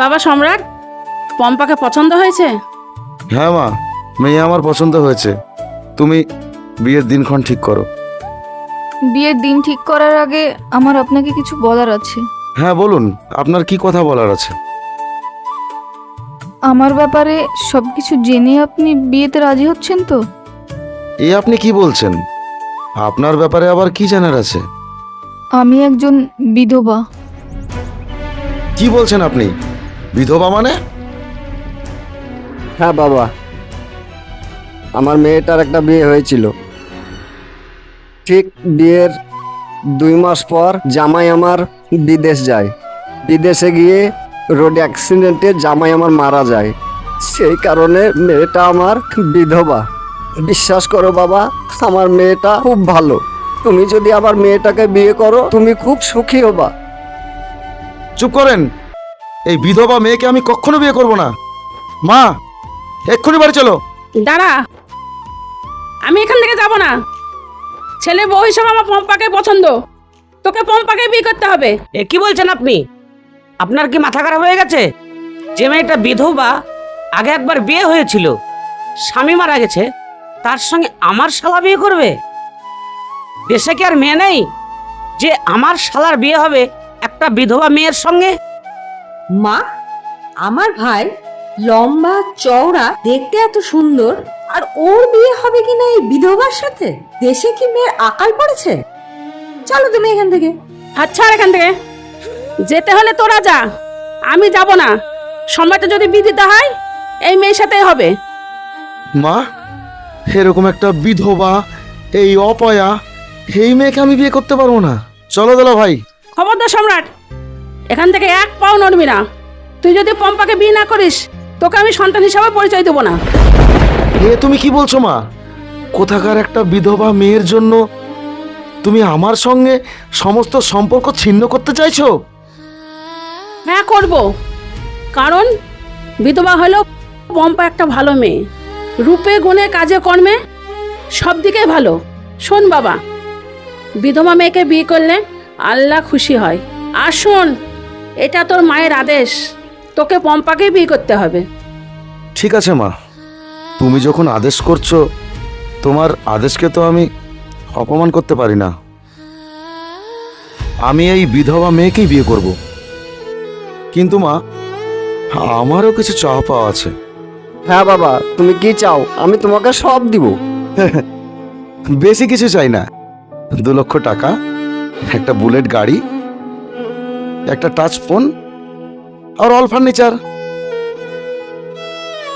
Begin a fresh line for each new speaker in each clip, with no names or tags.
বাবা সম্রাট, পম্পাকে পছন্দ হয়েছে?
হ্যাঁ মা, মেয়ে আমার পছন্দ হয়েছে। তুমি বিয়ের দিনক্ষণ ঠিক করো।
বিয়ের দিন ঠিক করার আগে আমার আপনাকে কিছু বলার আছে।
হ্যাঁ বলুন, আপনার কি কথা বলার আছে?
আমার ব্যাপারে সবকিছু জেনে আপনি বিয়েতে রাজি হচ্ছেন তো?
এ আপনি কি বলছেন? আপনার ব্যাপারে আবার কি জানার আছে?
আমি একজন বিধবা।
কি বলছেন আপনি? বিধবা মানে?
হ্যাঁ বাবা, আমার মেয়েটার একটা বিয়ে হয়েছিল। ঠিক বিয়ের 2 মাস পর জামাই আমার বিদেশ যায়। বিদেশে গিয়ে রোড অ্যাক্সিডেন্টে জামাই আমার মারা যায়। সেই কারণে মেয়েটা আমার বিধবা। বিশ্বাস করো বাবা, আমার মেয়েটা খুব ভালো। তুমি যদি আবার মেয়েটাকে বিয়ে করো, তুমি খুব সুখী হবা।
চুপ করেন। এই বিধবা মেয়েকে আমি কখনো বিয়ে করব না। মা, এক্ষুনি বাড়ি চলো।
দাঁড়া, আমি এখান থেকে যাব না। ছেলে বউ হিসাবে আমার পম্পাকে পছন্দ, তোকে পম্পাকে বিয়ে করতে হবে।
এ কি বলছেন আপনি? আপনার কি মাথা খারাপ হয়ে গেছে? যে মেয়েটা বিধবা, আগে একবার বিয়ে হয়েছিল, স্বামী মারা গেছে, তার সঙ্গে আমার শালা বিয়ে করবে? দেশে কি আর মেয়ে নেই যে আমার শালার বিয়ে হবে একটা বিধবা মেয়ের সঙ্গে?
মা, আমার ভাই লম্বা চওড়া, দেখতে এত সুন্দর, আর ওর বিয়ে হবে কিনা এই বিধবার সাথে? দেশে কি মেয়ের আকাল পড়েছে? চলো তুমি এখান থেকে।
আচ্ছা, আর এখান থেকে যেতে হলে তোরা যা, আমি যাব না। সময়টা যদি বিয়ে দিতে হয়, এই মেয়ের সাথেই হবে।
মা, এরকম একটা বিধবা, এই অপয়া, এই মেয়েকে আমি বিয়ে করতে পারবো না। চলো চলো ভাই।
খবরদার সম্রাট, এখান থেকে এক পাও নড়বি না। তুই যদি পম্পাকে বিয়ে না করিস, তোকে আমি সন্তান হিসাবে পরিচয় দেবো না।
এ তুমি কি বলছো মা? কোথাকার একটা বিধবা মেয়ের জন্য তুমি আমার সঙ্গে সমস্ত সম্পর্ক ছিন্ন করতে চাইছো?
হ্যাঁ করব, কারণ বিধবা হলো পম্পা একটা ভালো মেয়ে, রূপে গুণে কাজে কর্মে সব দিকে ভালো। শোন বাবা, বিধবা মেয়েকে বিয়ে করলে আল্লাহ খুশি হয়। আর শোন, এটা তোর মায়ের আদেশ, তোকে পম্পাকে বিয়ে করতে হবে।
ঠিক আছে মা, তুমি যখন আদেশ করছো, তোমার আদেশকে তো আমি অপমান করতে পারি না। আমি এই বিধবা মেয়েকেই বিয়ে করব। কিন্তু মা, আমারও কিছু চাওয়া পাওয়া আছে।
হ্যাঁ বাবা, তুমি কি চাও? আমি তোমাকে সব দিব।
বেশি কিছু চাই না। 2 লক্ষ টাকা, একটা বুলেট গাড়ি, একটা টাচ ফোন, আর অল ফার্নিচার।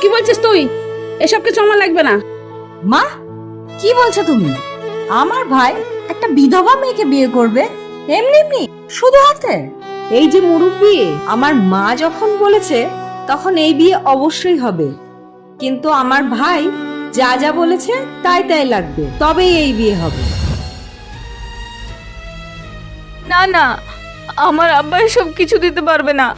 কি বলছিস তুই? এসব কিছু আমার লাগবে না।
মা, কি বলছো তুমি? আমার ভাই একটা বিধবা মেয়েকে বিয়ে করবে এমনি এমনি, শুধু হাতে? এই যে মুরব্বি, আমার মা যখন বলেছে তখন এই বিয়ে অবশ্যই হবে। কিন্তু আমার ভাই যা যা বলেছে তাই তাই লাগবে, তবেই এই বিয়ে হবে।
না না, আমার আব্বা এসব কিছু দিতে পারবে না।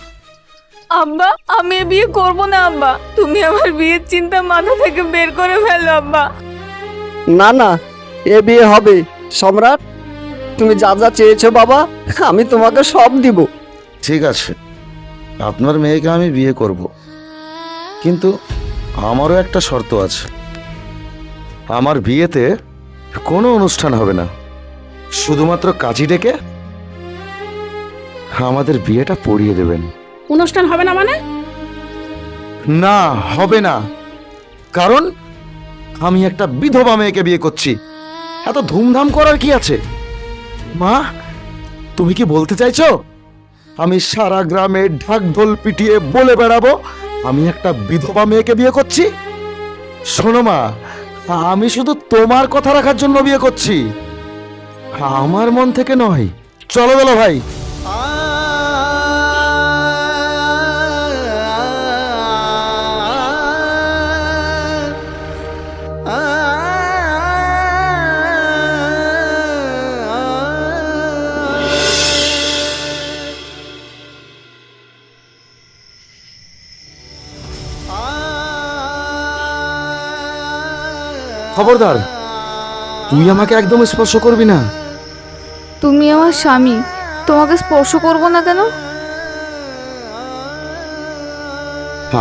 আব্বা, আমি এ বিয়ে করব না। আব্বা, তুমি আমার বিয়ের চিন্তা মাথা থেকে বের করে ফেলো আব্বা।
না না, এ বিয়ে হবে। সম্রাট, তুমি যা যা চেয়েছো বাবা, আমি তোমাকে সব দিব।
ঠিক আছে, আপনার মেয়েকে আমি বিয়ে করব, কিন্তু আমারও একটা শর্ত আছে। আমার বিয়েতে কোনো অনুষ্ঠান হবে না, শুধুমাত্র কাজী ডেকে আমাদের বিয়েটা পড়িয়ে দেবেন।
অনুষ্ঠান হবে না মানে?
না, হবে না, কারণ আমি একটা বিধবা মেয়েকে বিয়ে করছি। এত ধুমধাম করার কি আছে? মা, তুমি কি বলতে চাইছো আমি সারা গ্রামে ঢাক ঢোল পিটিয়ে বলে বেড়াবো আমি একটা বিধবা মেয়েকে বিয়ে করছি? শোনো মা, আমি শুধু তোমার কথা রাখার জন্য বিয়ে করছি, আমার মন থেকে নয়। চলো চলো ভাই। খবরদার, তুই আমাকে একদম স্পর্শ করবি না।
তুমি আমার স্বামী, তোমাকে স্পর্শ করব না কেন?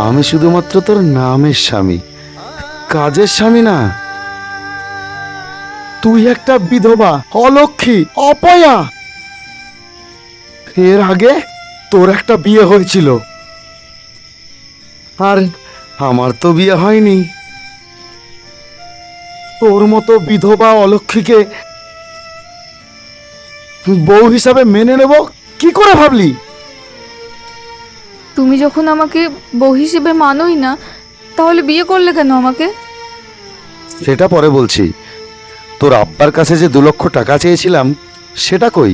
আমি শুধুমাত্র তোর নামের স্বামী, কাজের স্বামী না। তুই একটা বিধবা, অলক্ষী, অপয়া। এর আগে তোর একটা বিয়ে হয়েছিল, আর আমার তো বিয়ে হয়নি। তোর মতো বিধবা অলক্ষীকে বউ হিসাবে মেনে নেব কি করে ভাবলি?
তুমি যখন আমাকে বউ হিসেবে মানোই না, তাহলে বিয়ে করলে কেন আমাকে?
সেটা পরে বলছি। তোর আব্বার কাছে যে 2 লক্ষ টাকা চেয়েছিলাম, সেটা কই?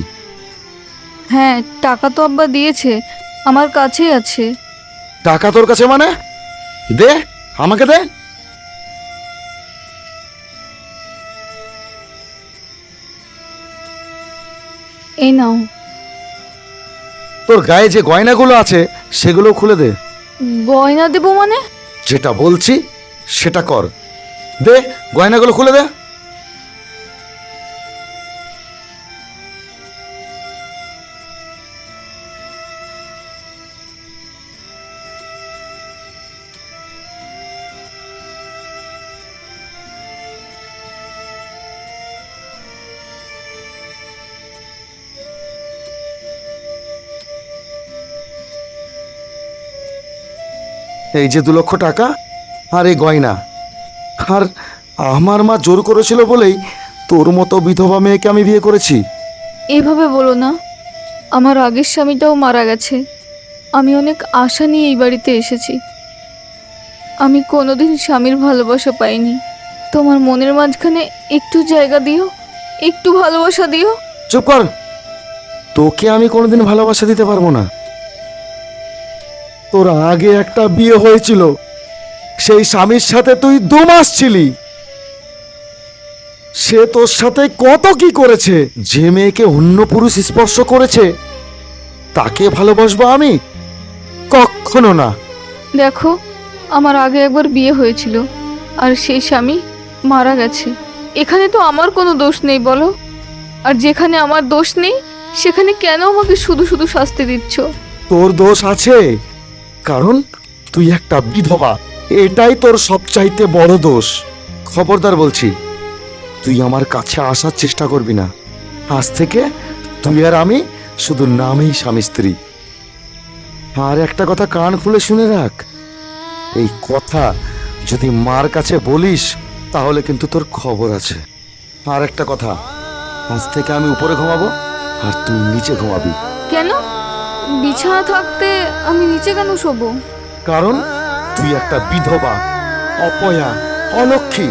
হ্যাঁ, টাকা তো আব্বা দিয়েছে, আমার কাছেই আছে।
টাকা তোর কাছে মানে? দে, আমাকে দে।
এই নাও।
তোর গায়ে যে গয়নাগুলো আছে সেগুলো খুলে দে।
গয়না দেবো মানে?
যেটা বলছি সেটা কর। দে, গয়নাগুলো খুলে দে। এই যে 2 লক্ষ টাকা আর এই গয়না, আর আমার মা জোর করেছিল বলেই তোর মতো বিধবা মেয়েকে আমি বিয়ে করেছি।
এভাবে বলো না, আমার আগের স্বামীটাও মারা গেছে। আমি অনেক আশা নিয়ে এই বাড়িতে এসেছি। আমি কোনোদিন স্বামীর ভালোবাসা পাইনি। তোমার মনের মাঝখানে একটু জায়গা দিও, একটু ভালোবাসা দিও।
চুপ কর। তোকে আমি কোনোদিন ভালোবাসা দিতে পারবো না। তোর আগে একটা বিয়ে হয়েছিল, সেই স্বামীর সাথে তুই 2 মাস ছিলি। সে তোর সাথে কত কি করেছে। যে মেয়েকে অন্য পুরুষ স্পর্শ করেছে তাকে ভালোবাসবো আমি? কখনো না।
দেখো, আমার আগে একবার বিয়ে হয়েছিল, আর সেই স্বামী মারা গেছে। এখানে তো আমার কোনো দোষ নেই বলো। আর যেখানে আমার দোষ নেই, সেখানে কেন আমাকে শুধু শুধু শাস্তি দিচ্ছ?
তোর দোষ আছে, কারণ তুই একটা বিধবা। এটাই তোর সবচাইতে বড় দোষ। খবরদার বলছি, তুই আমার কাছে আসার চেষ্টা করবি না। আজ থেকে তুই আর আমি শুধু নামেই স্বামী স্ত্রী। আর একটা কথা কান খুলে শুনে রাখ, এই কথা যদি মার কাছে বলিস তাহলে কিন্তু তোর খবর আছে। আর একটা কথা, আজ থেকে আমি উপরে ঘুমাবো আর তুই নিচে ঘুমাবি।
কেন? বিছানা থাকতে আমি নিচে কেন শোবো?
কারণ তুই একটা বিধবা, অপয়া, অলক্ষী।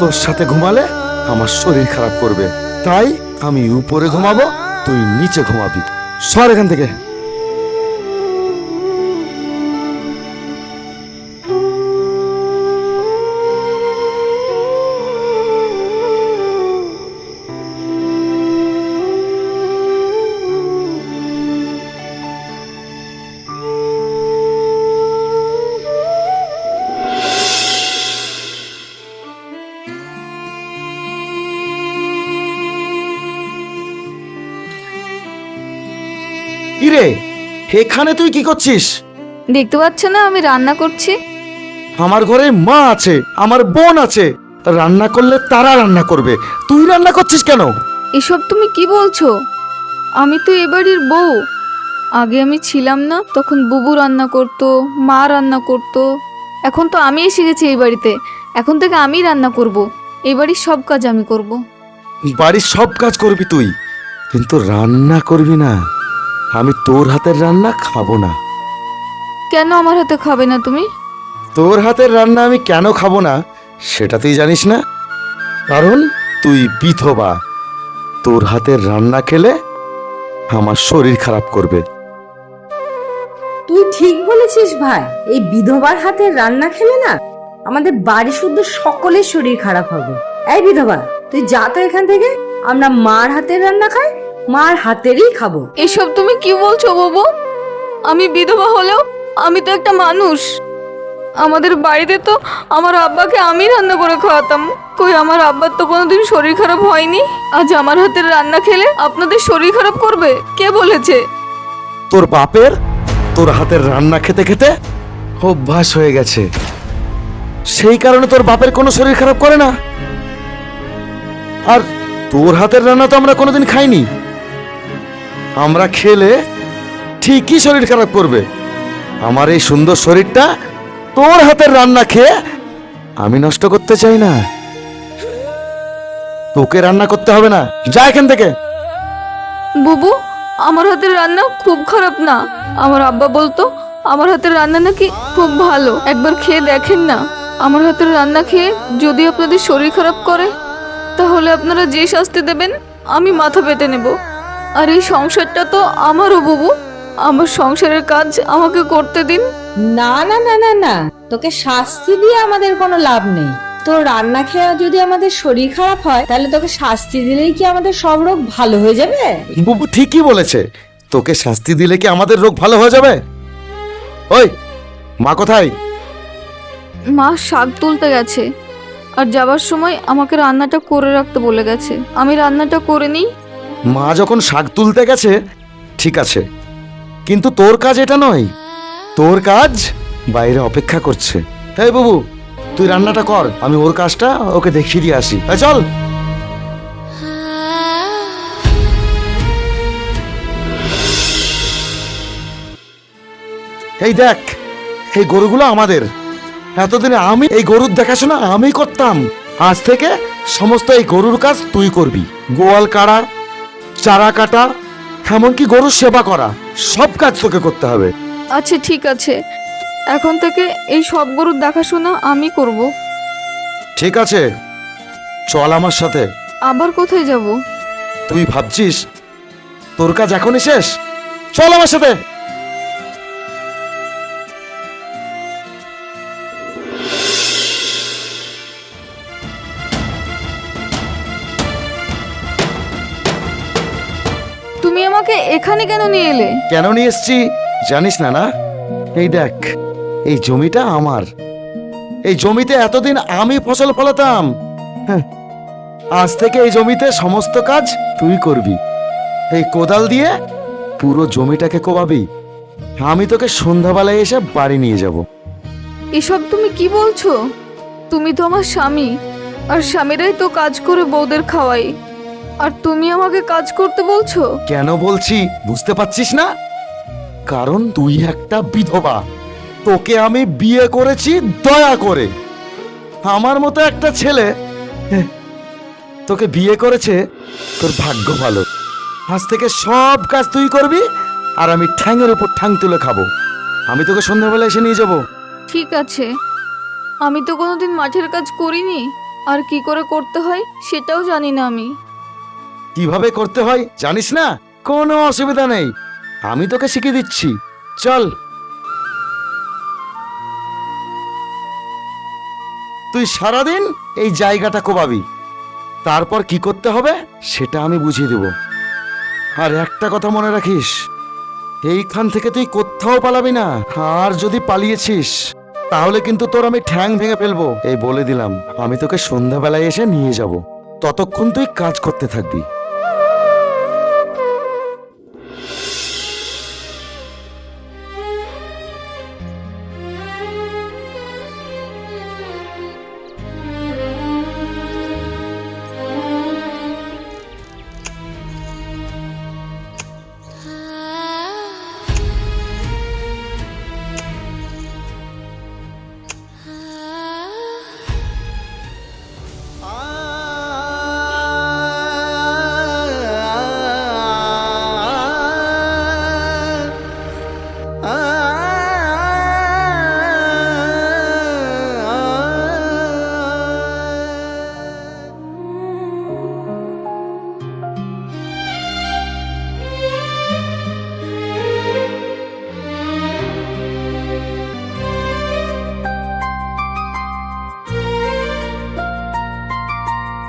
তোর সাথে ঘুমালে আমার শরীর খারাপ করবে, তাই আমি উপরে ঘুমাবো, তুই নিচে ঘুমাবি। সর এখান থেকে। কিরে, এখানে তুই কি করছিস?
দেখতে পাচ্ছ না আমি রান্না করছি?
আমার ঘরে মা আছে, আমার বোন আছে। রান্না করলে তারা রান্না করবে, তুই রান্না করছিস কেন?
এসব তুমি কি বলছো? আমি তো এ বাড়ির বউ। আগে আমি ছিলাম না, তখন বুবু রান্না করতো, মা রান্না করতো। এখন তো আমি এসে গেছি এই বাড়িতে, এখন থেকে আমি রান্না করব। এই বাড়ির সব কাজ আমি করব।
বাড়ির সব কাজ করবি তুই, কিন্তু রান্না করবি না। আমি তোর হাতের রান্না খাবো না।
কেন আমার হাতে খাবে না তুমি?
তোর হাতের রান্না আমি কেন খাবো না সেটা তুই জানিস না। কারণ তুই বিধবা। তোর হাতের রান্না খেলে আমার শরীর খারাপ করবে।
তুই ঠিক বলেছিস ভাই, এই বিধবার হাতের রান্না খেলে না আমাদের বাড়ি শুদ্ধ সকলের শরীর খারাপ হবে। এই বিধবা, তুই যা তো এখান থেকে। আমরা মার হাতের রান্না খাই, মার হাতেরই খাবো।
এসব তুমি কি বলছো বাবু? আমি বিধবা হলেও আমি তো একটা মানুষ। আমাদের বাড়িতে তো আমার আব্বাকে আমি রান্না করে খাওয়াতাম। কই আমার আব্বার তো কোনোদিন শরীর খারাপ হয়নি। আজ আমার হাতের রান্না খেলে আপনাদের শরীর খারাপ করবে? কে বলেছে?
তোর বাপের তোর হাতের রান্না খেতে খেতে অভ্যাস হয়ে গেছে, সেই কারণে তোর বাপের কোনো শরীর খারাপ করে না। আর তোর হাতের রান্না তো আমরা কোনোদিন খাইনি, আমরা খেলে ঠিকই শরীর খারাপ করবে। আমার এই সুন্দর শরীরটা তোর হাতের রান্না খেয়ে আমি নষ্ট করতে চাই না। তোকে রান্না করতে হবে না, যা এখান থেকে।
বুবু, আমার হাতের রান্না খুব খারাপ না। আমার আব্বা বলতো আমার হাতের রান্না নাকি খুব ভালো, একবার খেয়ে দেখেন না। আমার হাতের রান্না খেয়ে যদি আপনাদের শরীর খারাপ করে তাহলে আপনারা যে শাস্তি দেবেন আমি মাথা পেতে নেব। আর এই সংসারটা তো আমারও বুবু, আমার সংসারের কাজ আমাকে করতে দিন।
না না না না না, তোকে শাস্তি দিয়ে আমাদের কোনো লাভ নেই। তোর রান্না খেয়ে যদি আমাদের শরীর খারাপ হয় তাহলে তোকে শাস্তি দিলেই কি আমাদের সব রোগ ভালো হয়ে যাবে?
বুবু ঠিকই বলেছে, তোকে শাস্তি দিলে কি আমাদের রোগ ভালো হয়ে যাবে? ওই মা কোথায়?
মা শাক তুলতে গেছে, আর যাবার সময় আমাকে রান্নাটা করে রাখতে বলে গেছে। আমি রান্নাটা করে নিই।
মা যখন শাক তুলতে গেছে ঠিক আছে, কিন্তু তোর কাজ এটা নয়, তোর কাজ বাইরে অপেক্ষা করছে। এই বাবু, তুই রান্নাটা কর, আমি ওর কাজটা ওকে দেখিয়ে দিয়ে আসি। এই চল। এই দেখ, এই গরুগুলো আমাদের। এতদিনে আমি এই গরুর দেখাশোনা আমি করতাম, আজ থেকে সমস্ত এই গরুর কাজ তুই করবি। গোয়াল কাটা, চারা কাটা, এমনকি গরুর সেবা করা, সব কাজ তোকে করতে হবে।
আচ্ছা ঠিক আছে, এখন থেকে এই সব গরুর দেখাশোনা আমি করব।
ঠিক আছে, চল আমার সাথে।
আবার কোথায় যাব?
তুই ভাবছিস তোর কাজ এখনই শেষ? চল আমার সাথে।
তুমি আমাকে এখানে কেন নিয়ে এলে?
কেন নিয়ে এসছি জানিস না? না, এই দেখ, এই জমিটা আমার। এই জমিতে এতদিন আমি ফসল ফলাতাম, হ্যাঁ, আজ থেকে এই জমিতে সমস্ত কাজ তুই করবি। এই কোদাল দিয়ে পুরো জমিটাকে কোবাবি, আমি তোকে সন্ধ্যাবেলায় এসে বাড়ি নিয়ে যাব।
এসব তুমি কি বলছো? তুমি তো আমার স্বামী, আর স্বামীরাই তো কাজ করে বউদের খাওয়াই, আর তুমি আমাকে কাজ করতে বলছো?
কেন বলছি বুঝতে পারছিস না? কারণ তুই একটা বিধবা, তোকে আমি বিয়ে করেছি দয়া করে। আমার মতো একটা ছেলে তোকে বিয়ে করেছে, তোর ভাগ্য ভালো। আজ থেকে সব কাজ তুই করবি, আর আমি ঠ্যাংয়ের উপর ঠ্যাং তুলে খাবো। আমি তোকে সন্ধ্যাবেলা এসে নিয়ে যাব।
ঠিক আছে, আমি তো কোনোদিন মাঠের কাজ করিনি, আর কি করে করতে হয় সেটাও জানি না আমি।
কিভাবে করতে হয় জানিস না? কোনো অসুবিধা নেই, আমি তোকে শিখিয়ে দিচ্ছি। চল। তুই সারাদিন এই জায়গাটা কোবাবি, তারপর কি করতে হবে সেটা আমি বুঝিয়ে দেব। আর একটা কথা মনে রাখিস, এইখান থেকে তুই কোথাও পালাবি না। আর যদি পালিয়েছিস তাহলে কিন্তু তোর আমি ঠ্যাং ভেঙে ফেলবো, এই বলে দিলাম। আমি তোকে সন্ধ্যাবেলায় এসে নিয়ে যাব, ততক্ষণ তুই কাজ করতে থাকবি।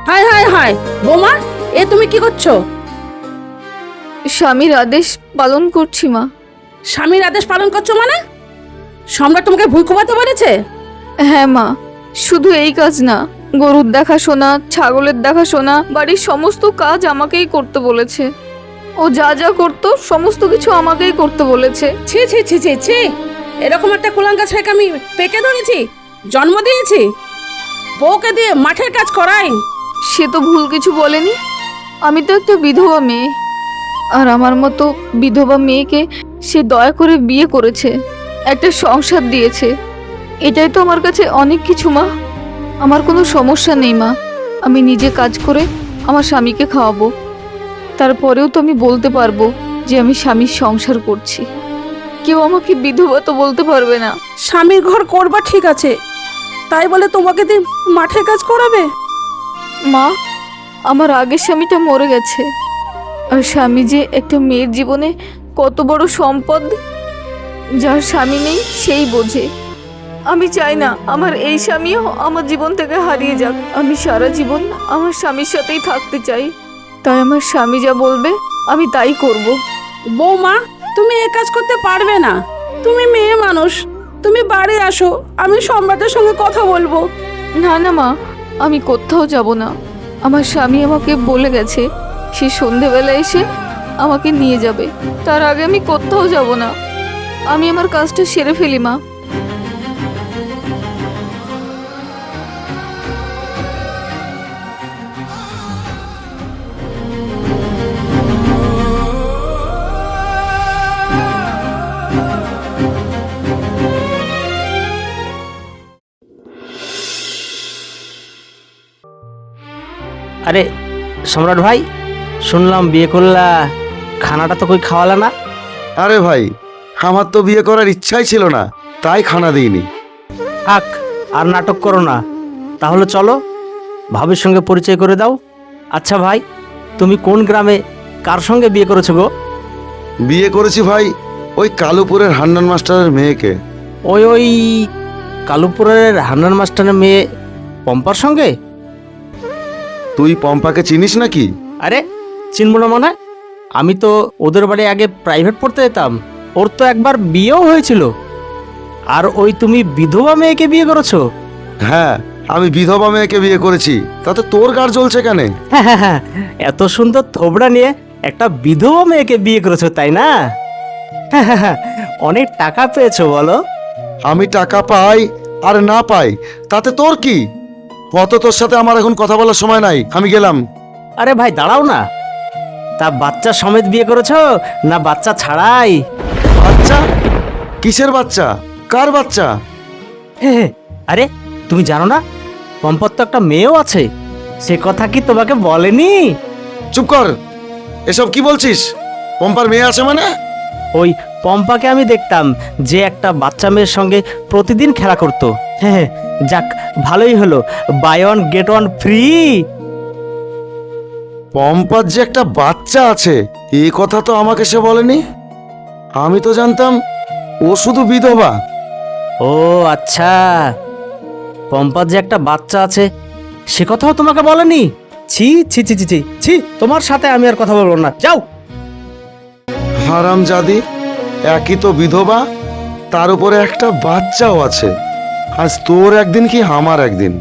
হায় হায় হায়, বৌমা, এ তুমি কি করছো?
স্বামীর আদেশ পালন করছি মা।
স্বামীর আদেশ পালন করছো মানে? সম্রাট তোমাকে ভুল কোবাতে বলেছে?
হ্যাঁ মা, শুধু এই কাজ না, গরুর দেখাশোনা, ছাগলের দেখাশোনা, বাড়ির সমস্ত কাজ আমাকেই করতে বলেছে। ও যা যা করতো সমস্ত কিছু আমাকেই করতে বলেছে।
ছি ছি ছি ছি ছি, এরকম একটা কুলাঙ্গা ছেলেকে আমি পেকে ধরেছি, জন্ম দিয়েছি? বউকে দিয়ে মাঠের কাজ করাই?
সে তো ভুল কিছু বলেনি। আমি তো একটা বিধবা মেয়ে, আর আমার মতো বিধবা মেয়েকে সে দয়া করে বিয়ে করেছে, একটা সংসার দিয়েছে। এটাই তো আমার কাছে অনেক কিছু মা। আমার কোনো সমস্যা নেই মা, আমি নিজে কাজ করে আমার স্বামীকে খাওয়াবো। তারপরেও তো আমি বলতে পারবো যে আমি স্বামীর সংসার করছি। কেউ আমাকে বিধবা তো বলতে পারবে না।
স্বামীর ঘর করবা ঠিক আছে, তাই বলে তোমাকে দিয়ে মাঠের কাজ করাবে?
মা, আমার আগের স্বামীটা মরে গেছে, আর স্বামী যে একটা মেয়ের জীবনে কত বড় সম্পদ, যার স্বামী নেই সেই বোঝে। আমি চাই না আমার এই স্বামীও আমার জীবন থেকে হারিয়ে যাক। আমি সারা জীবন আমার স্বামীর সাথেই থাকতে চাই, তাই আমার স্বামী যা বলবে আমি তাই করব।
বৌমা, তুমি এ কাজ করতে পারবে না। তুমি মেয়ে মানুষ, তুমি বাড়ি আসো, আমি সম্রাটের সঙ্গে কথা বলবো।
না না মা, আমি কোথাও যাব না। আমার স্বামী আমাকে বলে গেছে সে সন্ধেবেলা এসে আমাকে নিয়ে যাবে, তার আগে আমি কোথাও যাব না। আমি আমার কাজটা সেরে ফেলি মা।
আরে সম্রাট ভাই, শুনলাম বিয়ে করলা, খানাটা তো কই খাওয়ালা না?
আরে ভাই, আমার তো বিয়ে করার ইচ্ছাই ছিল না, তাই খানা দিইনি।
থাক, আর নাটক করো না। তাহলে চলো, ভাবির সঙ্গে পরিচয় করে দাও। আচ্ছা ভাই, তুমি কোন গ্রামে কার সঙ্গে বিয়ে করেছো গো?
বিয়ে করেছি ভাই ওই কালুপুরের হান্নান মাস্টারের মেয়েকে।
ওই কালুপুরের হান্নান মাস্টারের মেয়ে পম্পার সঙ্গে?
তুই পম্পাকে চিনিস নাকি?
আরে চিনব না মানে? আমি তো ওদের বাড়ি আগে প্রাইভেট পড়তে যেতাম, ওর তো একবার বিয়েও হয়েছিল। আর ওই তুমি বিধবা মেয়েকে বিয়ে করেছো?
হ্যাঁ, আমি বিধবা মেয়েকে বিয়ে করেছি, তাতে তোর গাড় জ্বলছে কেন?
হ্যাঁ, এত সুন্দর থোবড়া নিয়ে একটা বিধবা মেয়েকে বিয়ে করেছো, তাই না? হ্যাঁ, অনেক টাকা পেয়েছো বলো?
আমি টাকা পাই আর না পাই তাতে তোর কি? কত তোর সাথে আমার এখন কথা বলার সময় নাই, আমি গেলাম।
আরে ভাই দাঁড়াও না, তা বাচ্চা সমেত বিয়ে করেছো না বাচ্চা ছাড়াই?
বাচ্চা? কিসের বাচ্চা? কার বাচ্চা?
আরে তুমি জানো না পম্পর তো একটা মেয়েও আছে, সে কথা কি তোমাকে বলেনি?
চুপ কর, এসব কি বলছিস? পম্পার মেয়ে আছে মানে?
ওই পম্পাকে আমি দেখতাম যে একটা বাচ্চা মেয়ের সঙ্গে প্রতিদিন খেলা করতো। হ্যাঁ, যাক ভালোই হলো, buy one get one free.
Pampers যে একটা বাচ্চা আছে এই কথা তো আমাকে সে বলেনি। আমি তো জানতাম ও শুধু বিধবা।
ও আচ্ছা, পম্পার যে একটা বাচ্চা আছে সে কথাও তোমাকে বলেনি? ছি ছি ছি ছি ছি ছি, তোমার সাথে আমি আর কথা বলবো না, যাও।
হারামজাদি, একই তো বিধবা, তার উপরে একটা বাচ্চাও আছে। আজ তোর একদিন কি আমার একদিন।